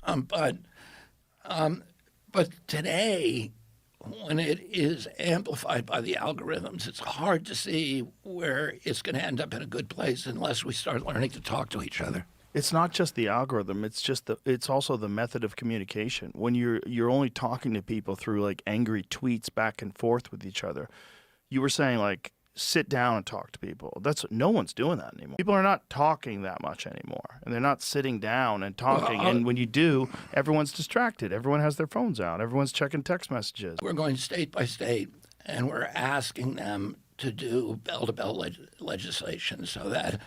But but today, when it is amplified by the algorithms, it's hard to see where it's going to end up in a good place unless we start learning to talk to each other. It's not just the algorithm, it's also the method of communication. When you're only talking to people through like angry tweets back and forth with each other. You were saying like sit down and talk to people. No one's doing that anymore. People are not talking that much anymore, and they're not sitting down and talking. And when you do, everyone's distracted. Everyone has their phones out. Everyone's checking text messages. We're going state by state, and we're asking them to do bell-to-bell legislation so that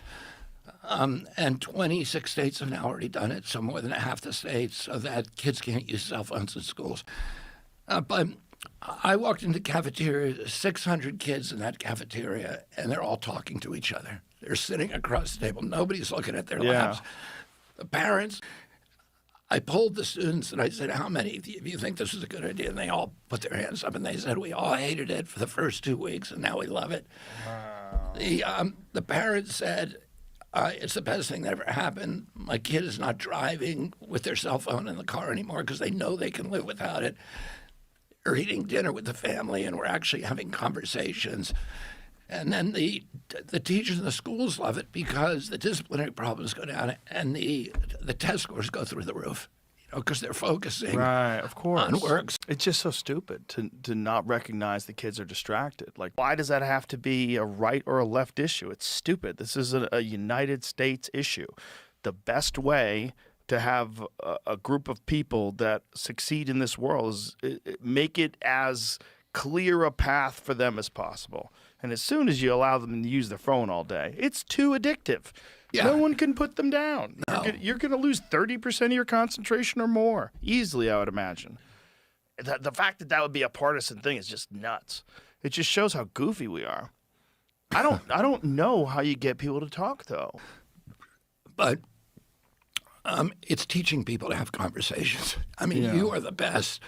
and 26 states have now already done it, so more than half the states, so that kids can't use cell phones in schools. But I walked into the cafeteria, 600 kids in that cafeteria, and they're all talking to each other. They're sitting across the table. Nobody's looking at their laps. The parents, I polled the students and I said, how many of you think this is a good idea? And they all put their hands up and they said, we all hated it for the first 2 weeks and now we love it. Wow. The parents said, it's the best thing that ever happened. My kid is not driving with their cell phone in the car anymore because they know they can live without it. They're eating dinner with the family, and we're actually having conversations. And then the teachers in the schools love it because the disciplinary problems go down and the test scores go through the roof, because they're focusing right, of course. on works. It's just so stupid to not recognize the kids are distracted. Like, why does that have to be a right or a left issue? It's stupid. This is a United States issue. The best way to have a group of people that succeed in this world is make it as clear a path for them as possible. And as soon as you allow them to use their phone all day, it's too addictive. Yeah. No one can put them down. No. You're going to lose 30% of your concentration or more, easily, I would imagine. The fact that would be a partisan thing is just nuts. It just shows how goofy we are. I don't know how you get people to talk, though. But it's teaching people to have conversations. I mean, you are the best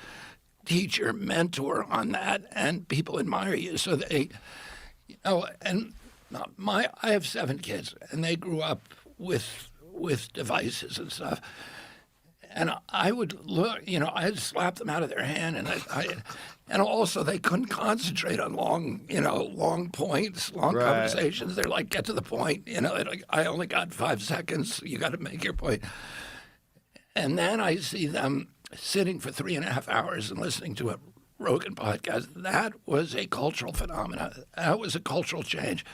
teacher, mentor on that, and people admire you. So they, and I have 7 kids, and they grew up with devices and stuff. And I would look, I'd slap them out of their hand, and also they couldn't concentrate on long points, long conversations. They're like, get to the point. Like, I only got 5 seconds. You got to make your point. And then I see them sitting for 3.5 hours and listening to a Rogan podcast. That was a cultural phenomenon. That was a cultural change.